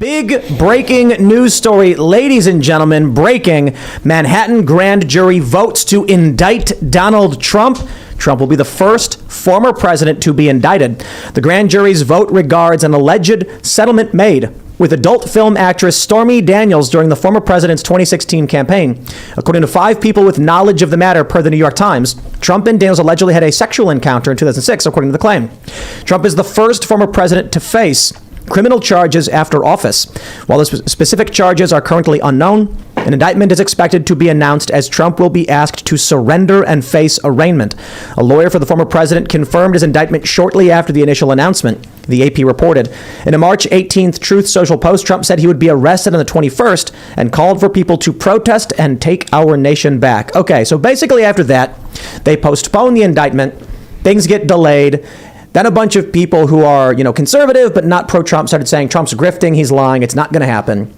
Big breaking news story, ladies and gentlemen. Breaking: Manhattan grand jury votes to indict Donald Trump. Trump will be the first former president to be indicted. The grand jury's vote regards an alleged settlement made with adult film actress Stormy Daniels during the former president's 2016 campaign. According to 5 people with knowledge of the matter per the New York Times, Trump and Daniels allegedly had a sexual encounter in 2006, according to the claim. Trump is the first former president to face criminal charges after office. While the specific charges are currently unknown, an indictment is expected to be announced as Trump will be asked to surrender and face arraignment. A lawyer for the former president confirmed his indictment shortly after the initial announcement, the AP reported. In a March 18th Truth Social post, Trump said he would be arrested on the 21st and called for people to protest and take our nation back. Okay, so basically after that, they postponed the indictment, things get delayed. Then a bunch of people who are, conservative but not pro-Trump started saying Trump's grifting, he's lying, it's not going to happen.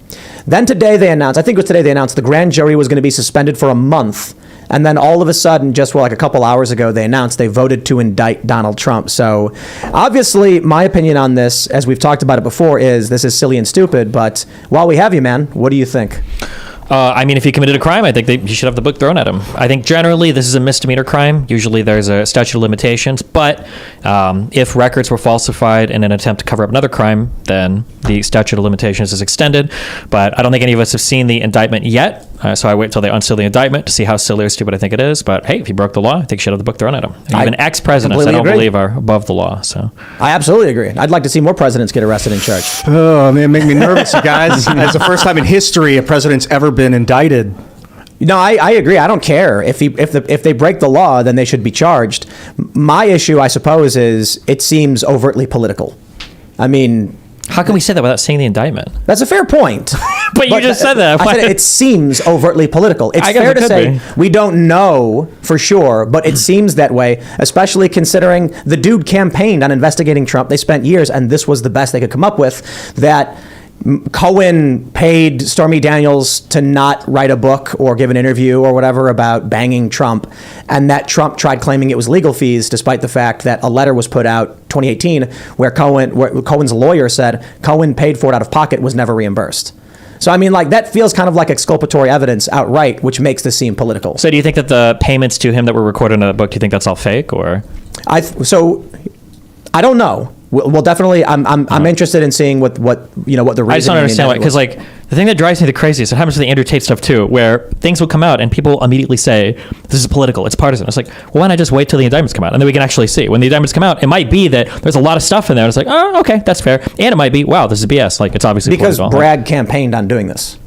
Then today they announced, the grand jury was going to be suspended for a month. And then all of a sudden, just like a couple hours ago, they announced they voted to indict Donald Trump. So obviously, my opinion on this, as we've talked about it before, is this is silly and stupid. But while we have you, man, what do you think? If he committed a crime, I think he should have the book thrown at him. I think generally this is a misdemeanor crime. Usually there's a statute of limitations. But if records were falsified in an attempt to cover up another crime, then the statute of limitations is extended. But I don't think any of us have seen the indictment yet. So I wait till they unseal the indictment to see how silly or stupid I think it is. But hey, if he broke the law, I think he should have the book thrown at him. Even ex-presidents, I don't believe, are above the law. So I absolutely agree. I'd like to see more presidents get arrested and charged. Oh, man, make me nervous, you guys. It's the first time in history a president's ever been indicted. No, I agree. I don't care if they break the law, then they should be charged. My issue, I suppose, is it seems overtly political. I mean, how can we say that without seeing the indictment? That's a fair point. But you just said that. I said it seems overtly political. It's fair to say we don't know for sure, but it seems that way, especially considering the dude campaigned on investigating Trump. They spent years, and this was the best they could come up with, that Cohen paid Stormy Daniels to not write a book or give an interview or whatever about banging Trump, and that Trump tried claiming it was legal fees, despite the fact that a letter was put out 2018 where Cohen's lawyer said Cohen paid for it out of pocket, was never reimbursed. So, I mean, that feels kind of like exculpatory evidence outright, which makes this seem political. So do you think that the payments to him that were recorded in the book, do you think that's all fake, or? I don't know. Well, definitely, I'm interested in seeing what the reason. I just don't understand why, because the thing that drives me the craziest, it happens to the Andrew Tate stuff too, where things will come out and people immediately say this is political, it's partisan. It's like, well, why not just wait till the indictments come out and then we can actually see when the indictments come out? It might be that there's a lot of stuff in there. And it's like, oh, okay, that's fair, and it might be, wow, this is BS. It's obviously because political. Bragg campaigned on doing this.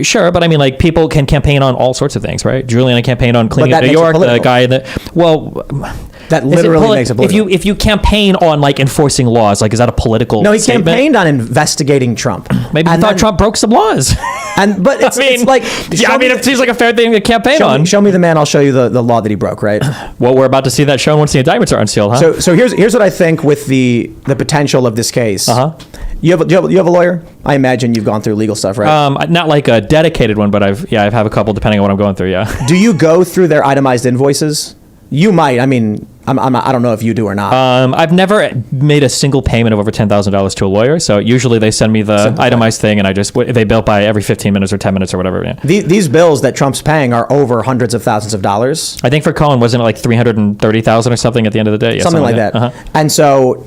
Sure, but I mean, people can campaign on all sorts of things, right? Giuliani campaigned on cleaning up New York. The guy that literally makes it political. If you campaign on enforcing laws, is that a political? No, he statement? campaigned on investigating Trump. Maybe he thought Trump broke some laws. But it's, it seems like a fair thing to campaign on. Show me the man, I'll show you the law that he broke. Right. Well, we're about to see that shown once the indictments are unsealed, huh? So here's what I think with the potential of this case. Do you have a lawyer? I imagine you've gone through legal stuff, right? Not like a dedicated one, but I've have a couple depending on what I'm going through. Yeah. Do you go through their itemized invoices? You might. I mean, I don't know if you do or not. I've never made a single payment of over $10,000 to a lawyer. So usually they send me the itemized thing, and they bill by every 15 minutes or 10 minutes or whatever. Yeah. These bills that Trump's paying are over hundreds of thousands of dollars. I think for Cohen, wasn't it $330,000 or something at the end of the day? Yeah, something like that. And so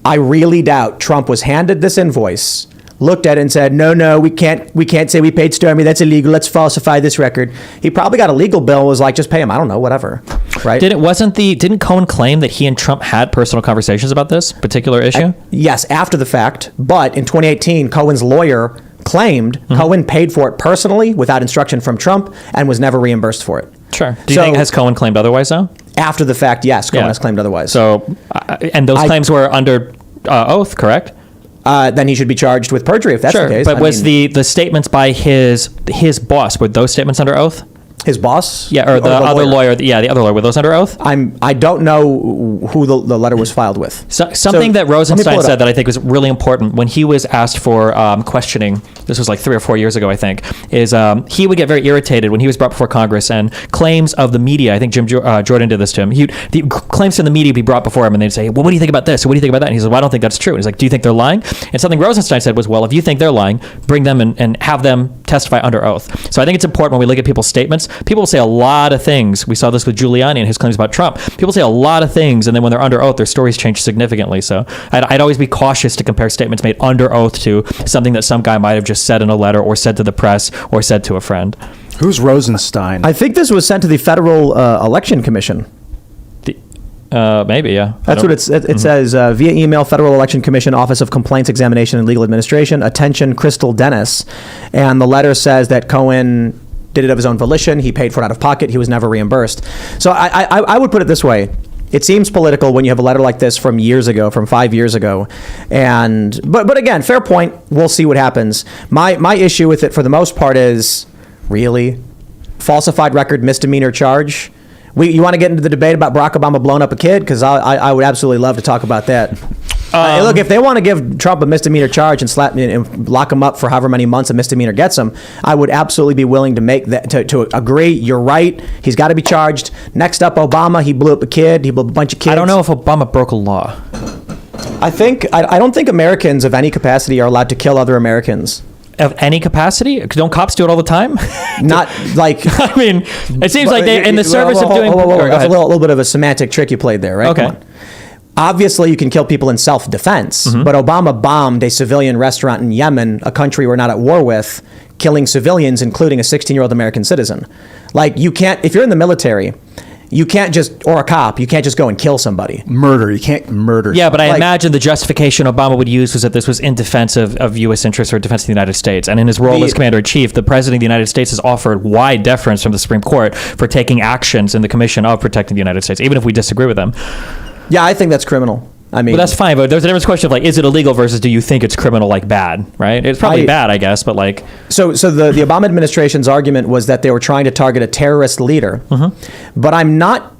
I really doubt Trump was handed this invoice, looked at it and said, no, we can't say we paid Stormy. That's illegal. Let's falsify this record. He probably got a legal bill and was like, just pay him. I don't know, whatever. Right? Didn't Cohen claim that he and Trump had personal conversations about this particular issue? Yes, after the fact. But in 2018, Cohen's lawyer claimed Cohen paid for it personally without instruction from Trump and was never reimbursed for it. Sure. Do you think has Cohen claimed otherwise, though? After the fact, yes, Cohen has claimed otherwise. So, and those claims were under oath, correct? Then he should be charged with perjury if that's the case. But the statements by his boss, were those statements under oath? His boss? Yeah, or the other lawyer. Yeah, the other lawyer. Were those under oath? I don't know who the letter was filed with. Something that Rosenstein said that I think was really important when he was asked for questioning, this was like 3 or 4 years ago, I think, is he would get very irritated when he was brought before Congress and claims of the media, I think Jim Jordan did this to him, the claims from the media would be brought before him and they'd say, well, what do you think about this? What do you think about that? And he says, well, I don't think that's true. And he's like, do you think they're lying? And something Rosenstein said was, well, if you think they're lying, bring them and have them testify under oath. So I think it's important when we look at people's statements. People will say a lot of things. We saw this with Giuliani and his claims about Trump. People say a lot of things, and then when they're under oath, their stories change significantly. So I'd always be cautious to compare statements made under oath to something that some guy might have just said in a letter or said to the press or said to a friend. Who's Rosenstein? I think this was sent to the Federal Election Commission. Maybe, yeah. That's what it says. Via email, Federal Election Commission, Office of Complaints Examination and Legal Administration, attention, Crystal Dennis. And the letter says that Cohen did it of his own volition. He paid for it out of pocket. He was never reimbursed. So I would put it this way. It seems political when you have a letter like this from years ago, from 5 years ago. But again, fair point. We'll see what happens. My issue with it for the most part is, really? Falsified record misdemeanor charge? You want to get into the debate about Barack Obama blowing up a kid? Because I would absolutely love to talk about that. Look, if they want to give Trump a misdemeanor charge and lock him up for however many months a misdemeanor gets him, I would absolutely be willing to make that to agree. You're right. He's got to be charged. Next up, Obama. He blew up a kid. He blew up a bunch of kids. I don't know if Obama broke a law. I don't think Americans of any capacity are allowed to kill other Americans. Of any capacity? Don't cops do it all the time? Not like... I mean, it seems like they're in the service of doing... That's a little bit of a semantic trick you played there, right? Okay. Obviously, you can kill people in self-defense, but Obama bombed a civilian restaurant in Yemen, a country we're not at war with, killing civilians, including a 16-year-old American citizen. Like, you can't... If you're in the military... You can't just, or a cop, you can't just go and kill somebody. Murder. You can't murder. Yeah, but I imagine the justification Obama would use was that this was in defense of U.S. interests or defense of the United States. And in his role as commander-in-chief, the president of the United States has offered wide deference from the Supreme Court for taking actions in the commission of protecting the United States, even if we disagree with them. Yeah, I think that's criminal. I mean, well, that's fine, but there's a different question of like, is it illegal versus do you think it's criminal, like bad, right? It's probably bad, I guess, but like... So the Obama administration's argument was that they were trying to target a terrorist leader, but I'm not...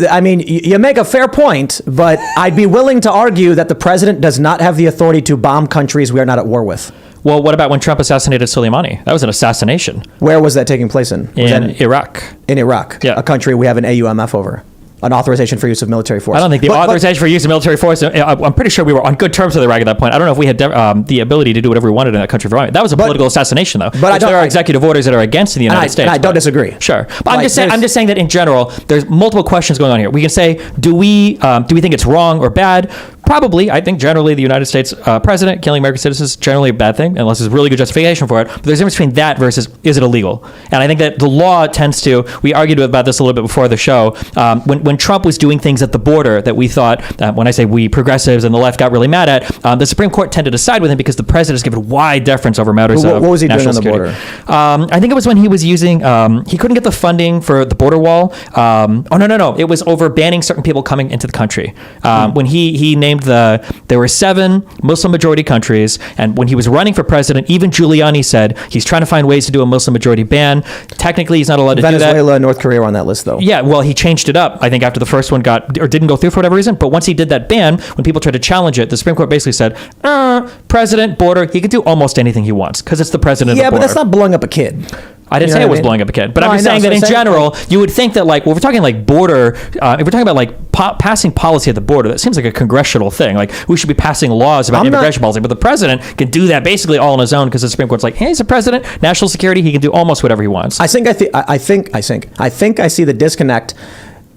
I mean, you make a fair point, but I'd be willing to argue that the president does not have the authority to bomb countries we are not at war with. Well, what about when Trump assassinated Soleimani? That was an assassination. Where was that taking place in? In Iraq. In Iraq, yeah. A country we have an AUMF over. An authorization for use of military force. I don't think the authorization for use of military force, I'm pretty sure we were on good terms with Iraq at that point. I don't know if we had the ability to do whatever we wanted in that country. That was a political assassination, though. But there are executive orders that are against the United States. And I don't disagree. Sure. But I'm just saying that in general, there's multiple questions going on here. We can say, do we think it's wrong or bad? Probably. I think generally the United States president killing American citizens is generally a bad thing, unless there's really good justification for it. But there's a difference between that versus is it illegal? And I think that the law tends to, we argued about this a little bit before the show, when Trump was doing things at the border that we thought, when I say we, progressives and the left got really mad at, the Supreme Court tended to side with him because the president has given wide deference over matters of what was he doing on the security. border? I think it was when he was using, he couldn't get the funding for the border wall. No. It was over banning certain people coming into the country. When he named there were 7 Muslim majority countries, and when he was running for president, even Giuliani said he's trying to find ways to do a Muslim majority ban. Technically, he's not allowed to do that. Venezuela and North Korea were on that list, though. Yeah, well, he changed it up, I think, after the first one didn't go through for whatever reason. But once he did that ban, when people tried to challenge it, the Supreme Court basically said, president, border, he can do almost anything he wants because it's the president of the border. Yeah, but that's not blowing up a kid. I didn't say it was blowing up a kid, but I'm just saying that in general, you would think that like, well, if we're talking like border, if we're talking about like passing policy at the border, that seems like a congressional thing. Like we should be passing laws about immigration policy, but the president can do that basically all on his own because the Supreme Court's like, hey, he's a president, national security, he can do almost whatever he wants. I think I see the disconnect.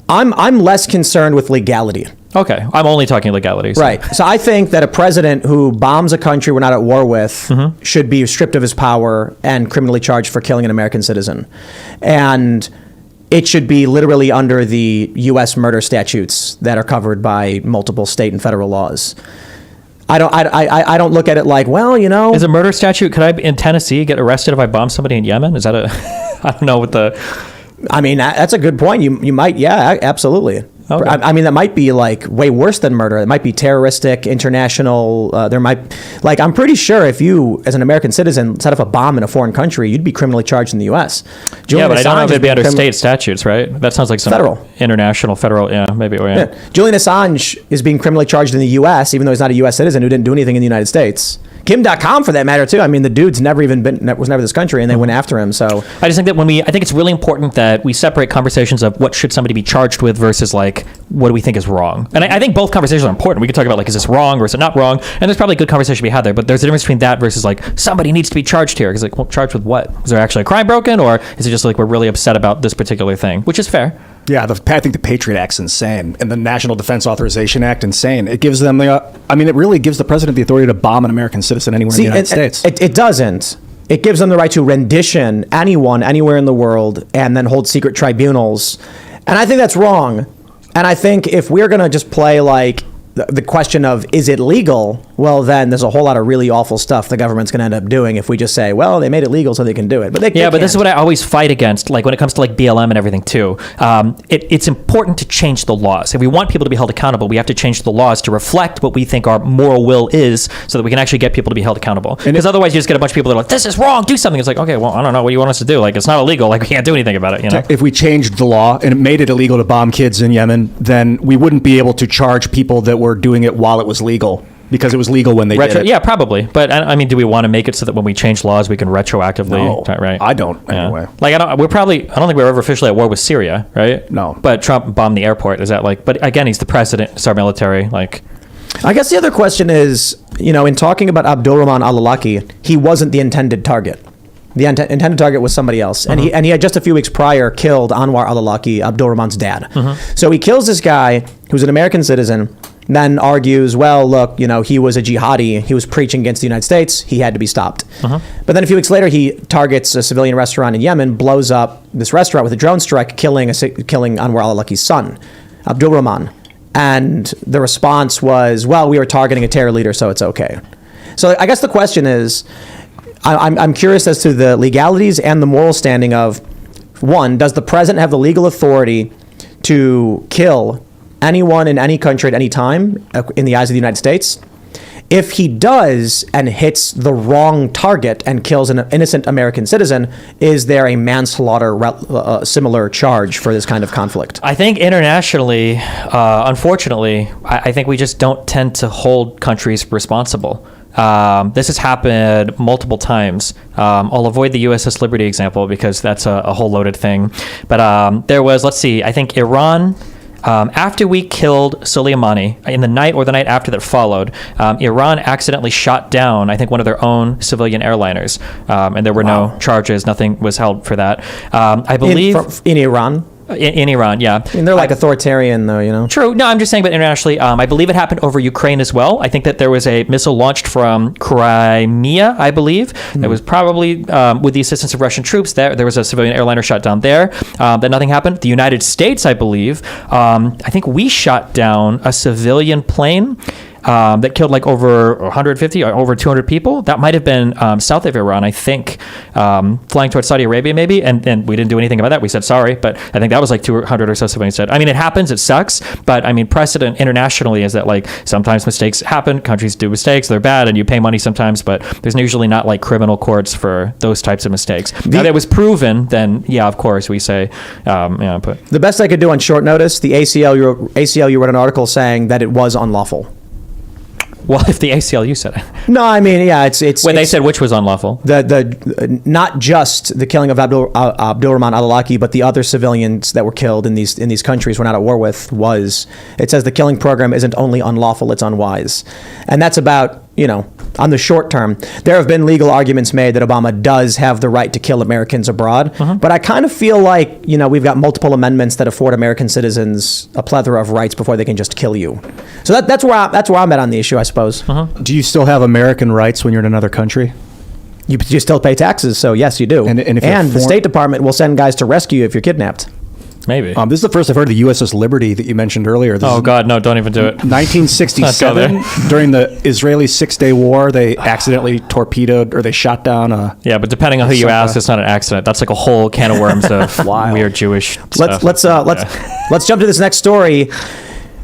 I'm less concerned with legality. Okay, I'm only talking legalities. Right. So I think that a president who bombs a country we're not at war with should be stripped of his power and criminally charged for killing an American citizen. And it should be literally under the U.S. murder statutes that are covered by multiple state and federal laws. I don't look at it like, well, you know. Is a murder statute, could I, in Tennessee, get arrested if I bomb somebody in Yemen? Is that I don't know what the... I mean, that's a good point. You might, yeah, absolutely. Okay. I mean, that might be like way worse than murder. It might be terroristic, international. There might, like, I'm pretty sure if you, as an American citizen, set off a bomb in a foreign country, you'd be criminally charged in the U.S. Yeah, but I don't know if Assange it'd be is under being state statutes, right? That sounds like some Federal. international, federal, yeah, maybe. Oh, yeah. Julian Assange is being criminally charged in the U.S., even though he's not a U.S. citizen who didn't do anything in the United States. Kim.com, for that matter, too. I mean, the dude's never even was never this country, and they went after him. So I just think that I think it's really important that we separate conversations of what should somebody be charged with versus like what do we think is wrong. And I think both conversations are important. We could talk about like, is this wrong or is it not wrong? And there's probably a good conversation to be had there. But there's a difference between that versus like somebody needs to be charged here. Because like, well, charged with what? Is there actually a crime broken, or is it just like we're really upset about this particular thing, which is fair. Yeah, I think the Patriot Act's insane, and the National Defense Authorization Act insane. It gives them it really gives the president the authority to bomb an American citizen anywhere in the United States. It doesn't. It gives them the right to rendition anyone, anywhere in the world, and then hold secret tribunals. And I think that's wrong. And I think if we're going to just play like the question of, is it legal? Well, then there's a whole lot of really awful stuff the government's going to end up doing if we just say, well, they made it legal so they can do it. But they but this is what I always fight against, like when it comes to like BLM and everything too. It's important to change the laws. If we want people to be held accountable, we have to change the laws to reflect what we think our moral will is so that we can actually get people to be held accountable. Because otherwise you just get a bunch of people that are like, this is wrong, do something. It's like, okay, well, I don't know, what do you want us to do? Like, it's not illegal, like we can't do anything about it, you know? If we changed the law and it made it illegal to bomb kids in Yemen, then we wouldn't be able to charge people that were doing it while it was legal, because it was legal when they did it. Yeah, probably. But I mean, do we want to make it so that when we change laws, we can retroactively? No, right? I don't. Anyway, like I don't think we were ever officially at war with Syria, right? No. But Trump bombed the airport. Is that like? But again, he's the president. It's our military. Like, I guess the other question is, in talking about Abdulrahman al-Awlaki, he wasn't the intended target. The intended target was somebody else. And he had just a few weeks prior killed Anwar al-Awlaki, Abdulrahman's dad. So he kills this guy who's an American citizen, then argues, well, look, he was a jihadi. He was preaching against the United States. He had to be stopped. But then a few weeks later, he targets a civilian restaurant in Yemen, blows up this restaurant with a drone strike, killing Anwar al-Awlaki's son, Abdulrahman. And the response was, well, we were targeting a terror leader, so it's okay. So I guess the question is, I'm curious as to the legalities and the moral standing of, one, does the president have the legal authority to kill anyone in any country at any time in the eyes of the United States? If he does and hits the wrong target and kills an innocent American citizen, is there a manslaughter similar charge for this kind of conflict? I think internationally, unfortunately, I think we just don't tend to hold countries responsible. This has happened multiple times. I'll avoid the USS Liberty example because that's a whole loaded thing. But there was, I think Iran, after we killed Soleimani, in the night or the night after that followed, Iran accidentally shot down, I think, one of their own civilian airliners. And there were no charges. Nothing was held for that. I believe... In Iran? In Iran, yeah. And they're like authoritarian, though, True. No, I'm just saying, but internationally, I believe it happened over Ukraine as well. I think that there was a missile launched from Crimea, I believe. That was probably with the assistance of Russian troops. There was a civilian airliner shot down there. That nothing happened. The United States, I believe, I think we shot down a civilian plane that killed like over 150 or over 200 people. That might have been south of Iran, I think, flying towards Saudi Arabia maybe, and we didn't do anything about that. We said sorry, but I think that was like 200 or so civilians said. I mean, it happens, it sucks, but I mean, precedent internationally is that like sometimes mistakes happen, countries do mistakes, they're bad, and you pay money sometimes, but there's usually not like criminal courts for those types of mistakes. Now, that was proven, then yeah, of course, we say, but the best I could do on short notice, the ACLU wrote an article saying that it was unlawful. Well, if the ACLU said it. No, I mean, yeah, it's when they said which was unlawful. The not just the killing of Abdulrahman al-Awlaki, but the other civilians that were killed in these countries we're not at war with it says the killing program isn't only unlawful, it's unwise. And that's about, on the short term. There have been legal arguments made that Obama does have the right to kill Americans abroad, but I kind of feel like, we've got multiple amendments that afford American citizens a plethora of rights before they can just kill you. So that's where I'm at on the issue, I suppose. Do you still have American rights when you're in another country? You still pay taxes, so yes, you do. And if the State Department will send guys to rescue you if you're kidnapped. Maybe. This is the first I've heard of the USS Liberty that you mentioned earlier. This Oh is God, no! Don't even do it. 1967, during the Israeli Six-Day War, they accidentally torpedoed or they shot down a. Yeah, but depending on who you ask, it's not an accident. That's like a whole can of worms of weird Jewish stuff. Let's jump to this next story.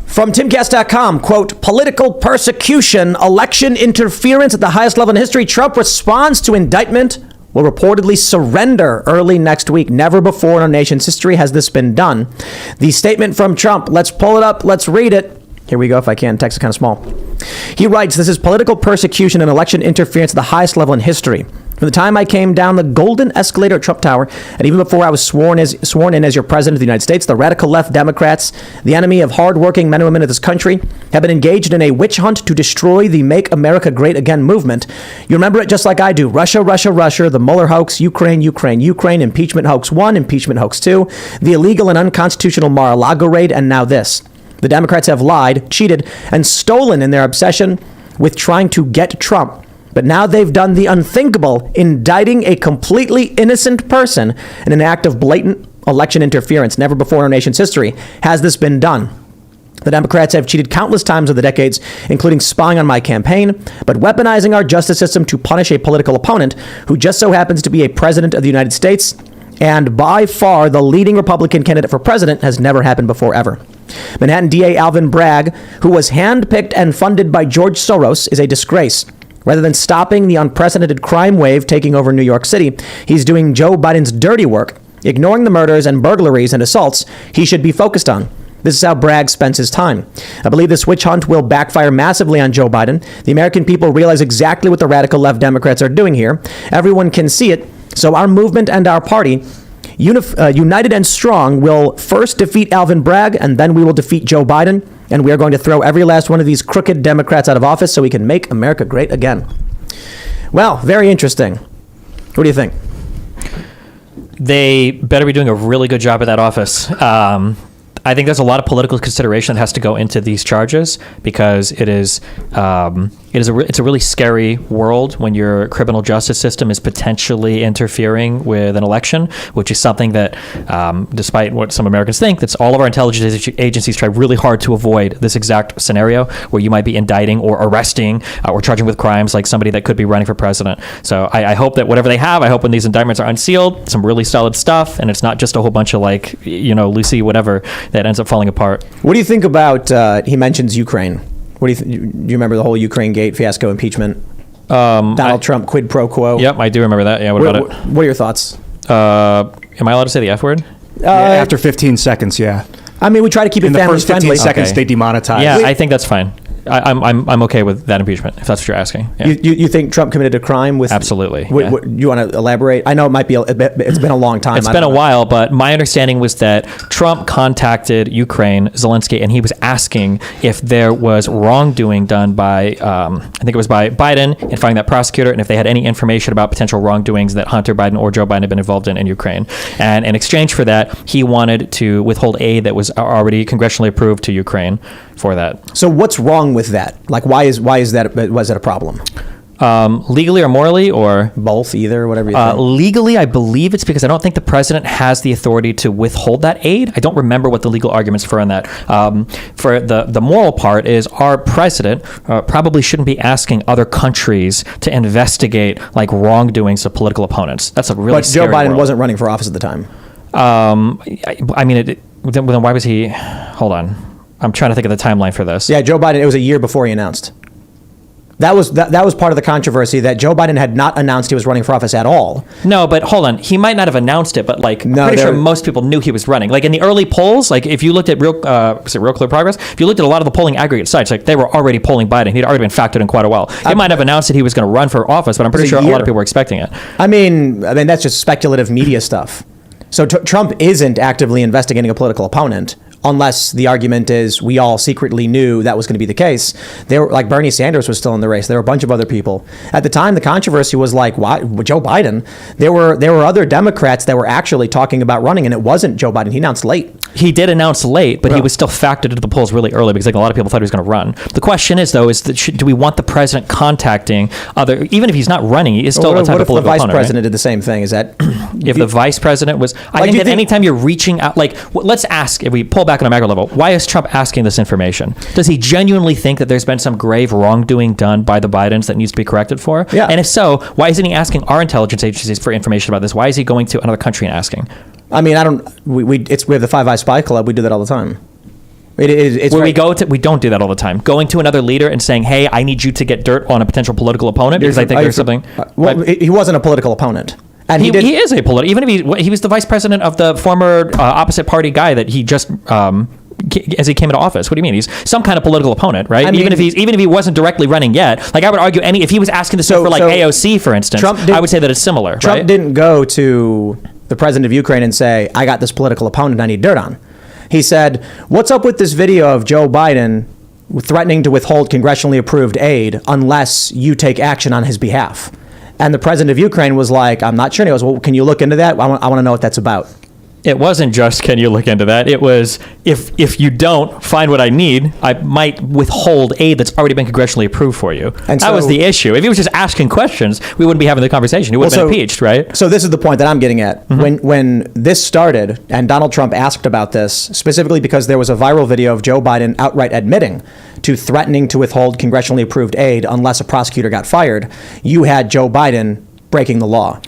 From Timcast.com, quote, political persecution, election interference at the highest level in history. Trump responds to indictment, will reportedly surrender early next week. Never before in our nation's history has this been done. The statement from Trump, let's pull it up, let's read it. Here we go, if I can. Text is kind of small. He writes, this is political persecution and election interference at the highest level in history. From the time I came down the golden escalator at Trump Tower, and even before I was sworn in as your president of the United States, the radical left Democrats, the enemy of hardworking men and women of this country, have been engaged in a witch hunt to destroy the Make America Great Again movement. You remember it just like I do. Russia, Russia, Russia, the Mueller hoax, Ukraine, Ukraine, Ukraine, impeachment hoax 1, impeachment hoax 2, the illegal and unconstitutional Mar-a-Lago raid, and now this. The Democrats have lied, cheated, and stolen in their obsession with trying to get Trump. But now they've done the unthinkable, indicting a completely innocent person in an act of blatant election interference. Never before in our nation's history has this been done. The Democrats have cheated countless times over the decades, including spying on my campaign, but weaponizing our justice system to punish a political opponent who just so happens to be a president of the United States and by far the leading Republican candidate for president has never happened before ever. Manhattan DA Alvin Bragg, who was handpicked and funded by George Soros, is a disgrace. Rather than stopping the unprecedented crime wave taking over New York City, he's doing Joe Biden's dirty work, ignoring the murders and burglaries and assaults he should be focused on. This is how Bragg spends his time. I believe this witch hunt will backfire massively on Joe Biden. The American people realize exactly what the radical left Democrats are doing here. Everyone can see it. So our movement and our party, united and strong, will first defeat Alvin Bragg, and then we will defeat Joe Biden. And we are going to throw every last one of these crooked Democrats out of office so we can make America great again. Well, very interesting. What do you think? They better be doing a really good job at that office. I think there's a lot of political consideration that has to go into these charges because it's a really scary world when your criminal justice system is potentially interfering with an election, which is something that, despite what some Americans think, that's all of our intelligence agencies try really hard to avoid this exact scenario where you might be indicting or arresting or charging with crimes like somebody that could be running for president. So I hope that whatever they have, I hope when these indictments are unsealed, some really solid stuff, and it's not just a whole bunch of Lucy whatever that ends up falling apart. What do you think about, he mentions Ukraine. What do you do you remember the whole Ukraine gate fiasco impeachment? Donald Trump quid pro quo. Yep, I do remember that. Yeah, what about it? What are your thoughts? Am I allowed to say the F word? After 15 seconds, yeah. I mean, we try to keep it family friendly. In the first 15 seconds, they demonetize. Yeah, I think that's fine. I'm okay with that impeachment, if that's what you're asking. Yeah. You think Trump committed a crime with... Absolutely. You want to elaborate? I know it might be it's been a long time. It's been a while, but my understanding was that Trump contacted Ukraine, Zelensky, and he was asking if there was wrongdoing done by, I think it was by Biden in finding that prosecutor, and if they had any information about potential wrongdoings that Hunter Biden or Joe Biden had been involved in Ukraine. And in exchange for that, he wanted to withhold aid that was already congressionally approved to Ukraine for that. So what's wrong with that? Like, why is that? Was it a problem? Legally or morally, or both, either, whatever you think? Legally, I believe it's because I don't think the president has the authority to withhold that aid. I don't remember what the legal arguments for on that. For the moral part is our president probably shouldn't be asking other countries to investigate like wrongdoings of political opponents. That's a really scary Joe Biden world. wasn't running for office at the time. I mean, then why was he? Hold on. I'm trying to think of the timeline for this. Yeah, Joe Biden, it was a year before he announced. That was part of the controversy, that Joe Biden had not announced he was running for office at all. No, but hold on. He might not have announced it, but I'm pretty sure most people knew he was running. Like in the early polls, like if you looked at Real Clear Progress, if you looked at a lot of the polling aggregate sites, like they were already polling Biden. He'd already been factored in quite a while. He might have announced that he was going to run for office, but I'm pretty sure a lot of people were expecting it. I mean, that's just speculative media stuff. So Trump isn't actively investigating a political opponent, unless the argument is we all secretly knew that was going to be the case. Like Bernie Sanders was still in the race. There were a bunch of other people. At the time, the controversy was like, why Joe Biden? There were other Democrats that were actually talking about running, and it wasn't Joe Biden. He announced late. He did announce late, but he was still factored into the polls really early because a lot of people thought he was going to run. The question is, though, do we want the president contacting even if he's not running, he is still a type of political opponent, what if the vice president did the same thing? Is that if the vice president was, I think that anytime you're reaching out, like, let's ask, if we pull back on a macro level, why is Trump asking this information? Does he genuinely think that there's been some grave wrongdoing done by the Bidens that needs to be corrected for? Yeah. And if so, why isn't he asking our intelligence agencies for information about this? Why is he going to another country and asking? I mean, we have the Five Eyes Spy Club. We do that all the time. It's Where we don't do that all the time. Going to another leader and saying, "Hey, I need you to get dirt on a potential political opponent," because I think there's something. Well, he wasn't a political opponent, and he is a political. Even if he was the vice president of the former opposite party guy that he just as he came into office. What do you mean? He's some kind of political opponent, right? Even if he wasn't directly running yet. Like, I would argue if he was asking this for like AOC, for instance, I would say that it's similar. Trump didn't go to the president of Ukraine and say, "I got this political opponent I need dirt on." He said, "What's up with this video of Joe Biden threatening to withhold congressionally approved aid unless you take action on his behalf?" And the president of Ukraine was like, "I'm not sure." And he goes, "Well, can you look into that? I want to know what that's about." It wasn't just, can you look into that? It was, if you don't find what I need, I might withhold aid that's already been congressionally approved for you. And that was the issue. If he was just asking questions, we wouldn't be having the conversation. He would have been impeached, right? So this is the point that I'm getting at. When this started, and Donald Trump asked about this, specifically because there was a viral video of Joe Biden outright admitting to threatening to withhold congressionally approved aid unless a prosecutor got fired, you had Joe Biden breaking the law.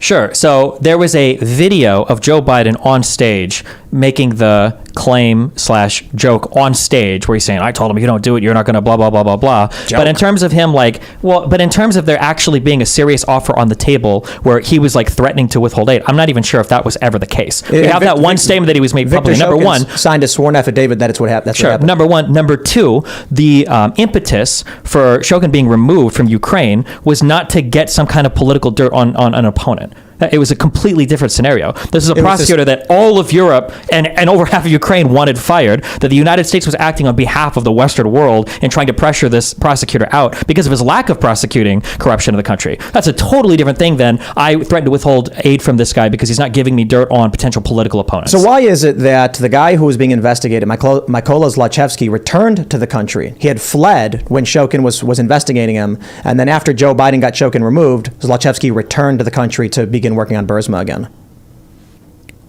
Sure. So there was a video of Joe Biden on stage making the claim/joke on stage where he's saying, "I told him, you don't do it, you're not going to blah, blah, blah, blah, blah." Joke. But in terms of him, but in terms of there actually being a serious offer on the table where he was like threatening to withhold aid, I'm not even sure if that was ever the case. We have that one statement that he was made publicly. Number one, signed a sworn affidavit that it's what happened. Sure. Number one. Number two, the impetus for Shokin being removed from Ukraine was not to get some kind of political dirt on an opponent. It was a completely different scenario. This is a prosecutor that all of Europe and over half of Ukraine wanted fired, that the United States was acting on behalf of the Western world and trying to pressure this prosecutor out because of his lack of prosecuting corruption in the country. That's a totally different thing than I threatened to withhold aid from this guy because he's not giving me dirt on potential political opponents. So why is it that the guy who was being investigated, Mykola Zlochevsky, returned to the country? He had fled when Shokin was investigating him, and then after Joe Biden got Shokin removed, Zlochevsky returned to the country to begin working on Burisma again.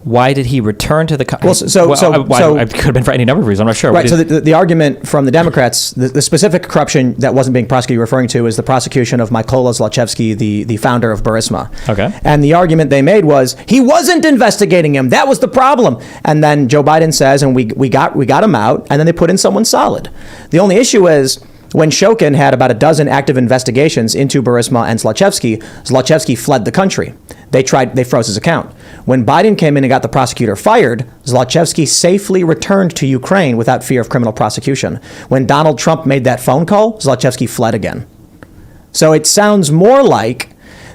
Why did he return to the country? Well, it could have been for any number of reasons. I'm not sure. Right. So the argument from the Democrats, the specific corruption that wasn't being prosecuted, you're referring to, is the prosecution of Mykola Zlochevsky, the founder of Burisma. Okay. And the argument they made was he wasn't investigating him. That was the problem. And then Joe Biden says, and we got him out, and then they put in someone solid. The only issue is, when Shokin had about a dozen active investigations into Burisma and Zlochevsky fled the country. They froze his account. When Biden came in and got the prosecutor fired, Zlochevsky safely returned to Ukraine without fear of criminal prosecution. When Donald Trump made that phone call, Zlochevsky fled again. So it sounds more like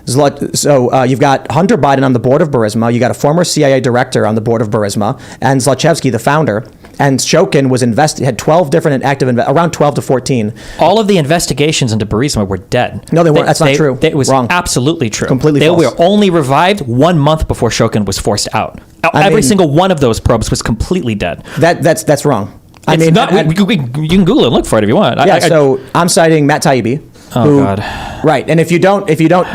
you've got Hunter Biden on the board of Burisma, you got a former CIA director on the board of Burisma, and Zlochevsky, the founder, and Shokin had 12 different active, around 12 to 14. All of the investigations into Burisma were dead. No, they weren't. That's not true. It was wrong. Absolutely true. Completely false. They were only revived 1 month before Shokin was forced out. Every single one of those probes was completely dead. That's wrong. You can Google it and look for it if you want. So I'm citing Matt Taibbi. God. Right, and if you don't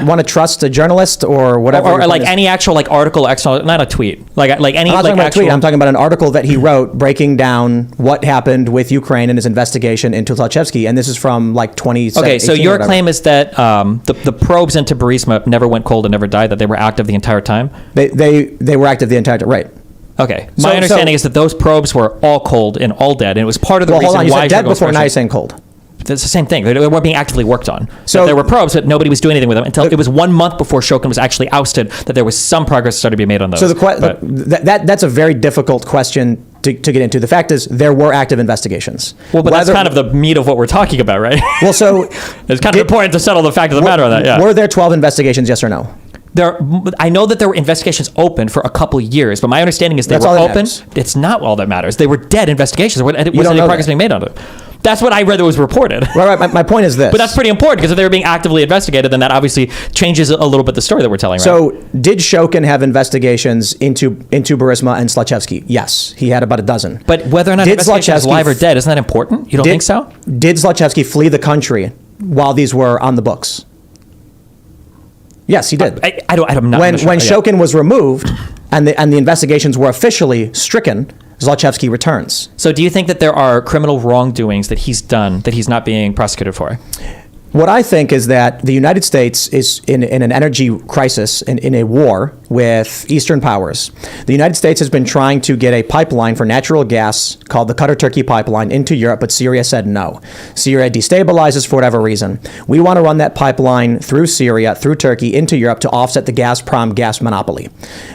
want to trust a journalist or whatever, or like any actual article, not a tweet, like any I'm not talking about actual. A tweet. I'm talking about an article that he wrote breaking down what happened with Ukraine and his investigation into Zlochevsky, and this is from 2017. Okay, so your claim is that the probes into Burisma never went cold and never died; that they were active the entire time. They were active the entire time. Right. Okay. My understanding is that those probes were all cold and all dead, and it was part of the reason why. Hold on, you said dead before, now you're saying cold. It's the same thing. They weren't being actively worked on. So there were probes, but nobody was doing anything with them until it was 1 month before Shokin was actually ousted that there was some progress started to be made on those. So that's a very difficult question to get into. The fact is, there were active investigations. Well, but that's kind of the meat of what we're talking about, right? Well, so it's kind of important to settle the fact of the matter on that. Yeah. Were there 12 investigations? Yes or no? I know that there were investigations open for a couple years, but my understanding is they were open. It's not all that matters. They were dead investigations. There wasn't any progress being made on it. That's what I read that was reported. Right. My point is this. But that's pretty important because if they were being actively investigated, then that obviously changes a little bit the story that we're telling. So did Shokin have investigations into Burisma and Zlochevsky? Yes, he had about a dozen. But whether or not Zlochevsky is alive or dead, isn't that important? You don't think so? Did Zlochevsky flee the country while these were on the books? Yes, he did. I'm not when sure. when Yeah. Shokin was removed and the investigations were officially stricken, Zlochevsky returns. So do you think that there are criminal wrongdoings that he's done that he's not being prosecuted for? What I think is that the United States is in an energy crisis, in a war with Eastern powers. The United States has been trying to get a pipeline for natural gas called the Qatar-Turkey pipeline into Europe, but Syria said no. Syria destabilizes for whatever reason. We want to run that pipeline through Syria, through Turkey, into Europe to offset the Gazprom gas monopoly.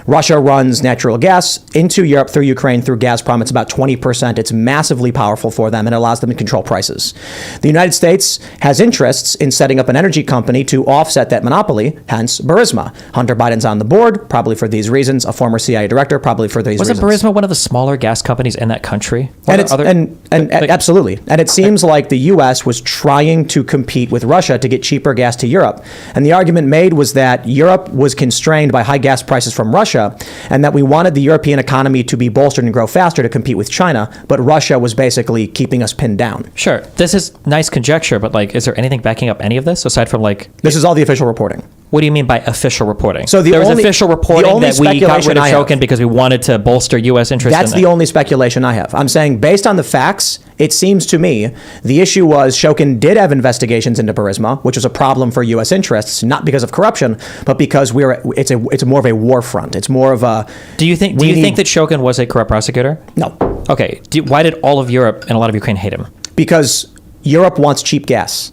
Russia runs natural gas into Europe through Ukraine, through Gazprom. It's about 20%. It's massively powerful for them and it allows them to control prices. The United States has interests in setting up an energy company to offset that monopoly, hence Burisma. Hunter Biden's on the board, probably for these reasons. A former CIA director, probably for these reasons. Wasn't Burisma one of the smaller gas companies in that country? Absolutely. And it seems like the U.S. was trying to compete with Russia to get cheaper gas to Europe. And the argument made was that Europe was constrained by high gas prices from Russia and that we wanted the European economy to be bolstered and grow faster to compete with China, but Russia was basically keeping us pinned down. Sure. This is nice conjecture, but is there anything backing up any of this aside from This is all the official reporting. What do you mean by official reporting? So there was official reporting that we got rid of I Shokin have, because we wanted to bolster U.S. interest. That's the only speculation I have. I'm saying based on the facts, it seems to me the issue was Shokin did have investigations into Burisma, which was a problem for U.S. interests, not because of corruption, but because it's more of a war front. It's more of a. Do you think that Shokin was a corrupt prosecutor? No. Okay. Why did all of Europe and a lot of Ukraine hate him? Because Europe wants cheap gas.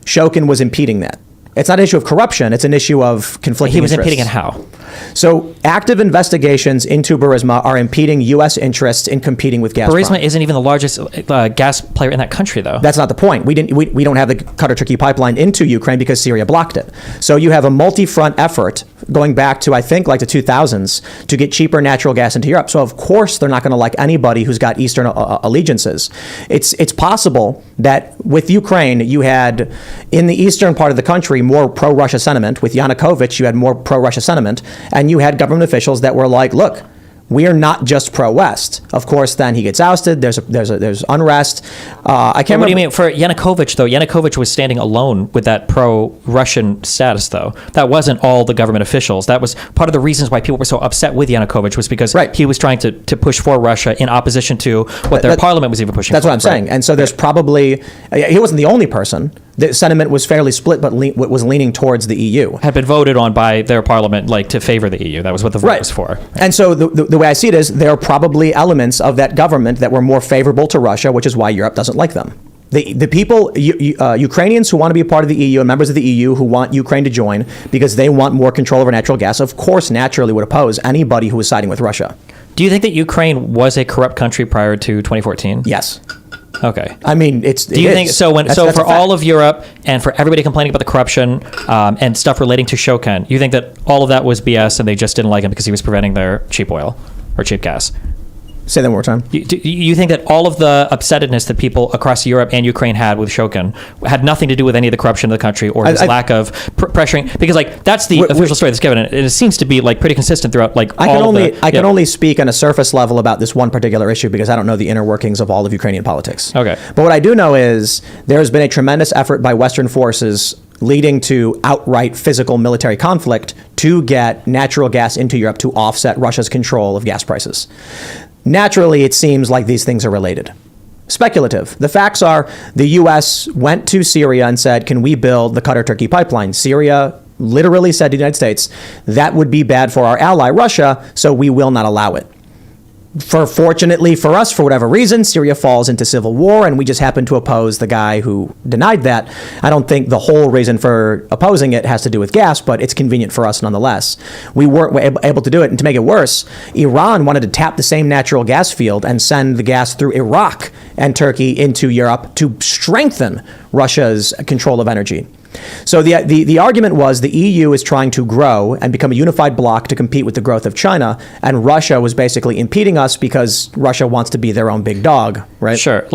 Shokin was impeding that. It's not an issue of corruption. It's an issue of conflicting interests. He was impeding in how? So active investigations into Burisma are impeding U.S. interests in competing with Gazprom. Burisma isn't even the largest gas player in that country, though. That's not the point. We don't have the Qatar-Turkey pipeline into Ukraine because Syria blocked it. So you have a multi-front effort going back to, I think, the 2000s to get cheaper natural gas into Europe. So of course they're not going to like anybody who's got Eastern allegiances. It's possible that with Ukraine you had in the eastern part of the country more pro-Russia sentiment. With Yanukovych you had more pro-Russia sentiment, and you had government officials that were like, look, we are not just pro-West. Of course, then he gets ousted. There's unrest. I can't remember. What do you mean for Yanukovych, though? Yanukovych was standing alone with that pro-Russian status, though. That wasn't all the government officials. That was part of the reasons why people were so upset with Yanukovych was because he was trying to push for Russia in opposition to what their parliament was even pushing for. That's what I'm saying. And so there's probably, he wasn't the only person. The sentiment was fairly split, but was leaning towards the EU. Had been voted on by their parliament, to favor the EU. That was what the vote was for. And so the way I see it is there are probably elements of that government that were more favorable to Russia, which is why Europe doesn't like them. The people, Ukrainians who want to be a part of the EU and members of the EU who want Ukraine to join because they want more control over natural gas, of course, naturally would oppose anybody who was siding with Russia. Do you think that Ukraine was a corrupt country prior to 2014? Yes. Okay. I mean, it's. Do you think so? That's for all of Europe and for everybody complaining about the corruption and stuff relating to Shokin, you think that all of that was BS and they just didn't like him because he was preventing their cheap oil or cheap gas? Say that one more time. You think that all of the upsetness that people across Europe and Ukraine had with Shokin had nothing to do with any of the corruption of the country or his lack of pressuring? Because that's the official story that's given, and it seems to be pretty consistent throughout I can only speak on a surface level about this one particular issue because I don't know the inner workings of all of Ukrainian politics. Okay. But what I do know is there has been a tremendous effort by Western forces leading to outright physical military conflict to get natural gas into Europe to offset Russia's control of gas prices. Naturally, it seems like these things are related. Speculative. The facts are the U.S. went to Syria and said, can we build the Qatar-Turkey pipeline? Syria literally said to the United States, that would be bad for our ally Russia, so we will not allow it. Fortunately for us, for whatever reason, Syria falls into civil war, and we just happen to oppose the guy who denied that. I don't think the whole reason for opposing it has to do with gas, but it's convenient for us nonetheless. We weren't able to do it, and to make it worse, Iran wanted to tap the same natural gas field and send the gas through Iraq and Turkey into Europe to strengthen Russia's control of energy. So the argument was the EU is trying to grow and become a unified bloc to compete with the growth of China, and Russia was basically impeding us because Russia wants to be their own big dog, right? Sure.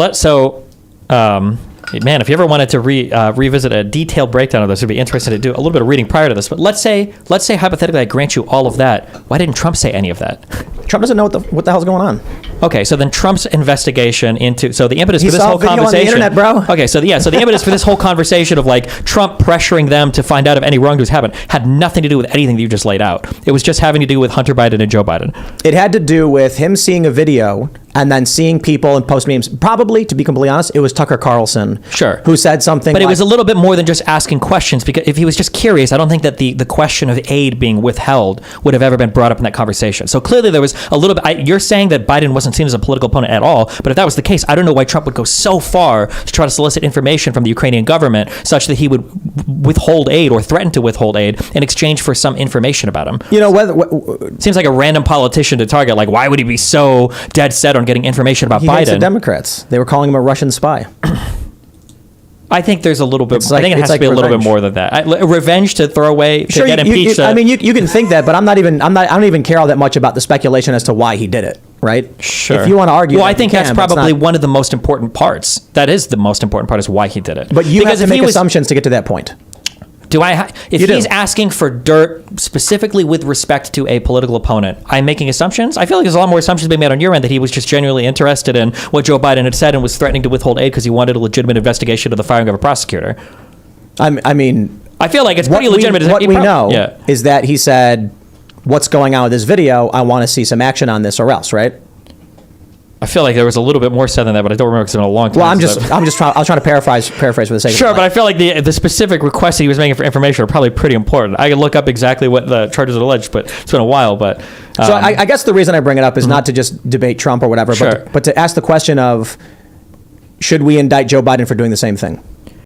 Man, if you ever wanted to revisit a detailed breakdown of this, it'd be interesting to do a little bit of reading prior to this. But let's say hypothetically I grant you all of that. Why didn't Trump say any of that? Trump doesn't know what the hell's going on. Okay, so then Trump's investigation into the impetus He for this saw a whole video on the conversation. internet, bro. Okay, so the impetus for this whole conversation of like Trump pressuring them to find out if any wrongdoings happened had nothing to do with anything that you just laid out. It was just having to do with Hunter Biden and Joe Biden. It had to do with him seeing a video and then seeing people and post memes. Probably, to be completely honest, it was Tucker Carlson. Sure. Who said something. But it was a little bit more than just asking questions, because if he was just curious, I don't think that the question of aid being withheld would have ever been brought up in that conversation. So clearly there was a little bit. You're saying that Biden wasn't seen as a political opponent at all, but if that was the case, I don't know why Trump would go so far to try to solicit information from the Ukrainian government such that he would withhold aid or threaten to withhold aid in exchange for some information about him. You know, Seems like a random politician to target. Like, why would he be so dead set on getting information about he Biden? hates the Democrats. They were calling him a Russian spy. I think there's a little bit. It's like- I think it it's has like to be a little bit revenge. more than that. Revenge to throw away to get impeached. I mean, you can think that, but I don't even care all that much about the speculation as to why he did it. Right? Sure. If you want to argue, well, that I think you that's can, but it's probably not- one of the most important parts. That is the most important part, is why he did it. But you Because have to if he make was- assumptions to get to that point. Do I? If You do. he's asking for dirt specifically with respect to a political opponent, I'm making assumptions. I feel like there's a lot more assumptions being made on your end that he was just genuinely interested in what Joe Biden had said and was threatening to withhold aid because he wanted a legitimate investigation of the firing of a prosecutor. I mean, I feel like it's pretty legitimate. What we know Yeah. is that he said, "What's going on with this video? I want to see some action on this, or else." Right? I feel like there was a little bit more said than that, but I don't remember because it's been a long time. Well, since I'm just trying. I'll try to paraphrase for the sake of Sure, it. but I feel like the specific requests that he was making for information are probably pretty important. I could look up exactly what the charges are alleged, but it's been a while. But So I guess the reason I bring it up is not to just debate Trump or whatever, Sure. but to ask the question of, should we indict Joe Biden for doing the same thing?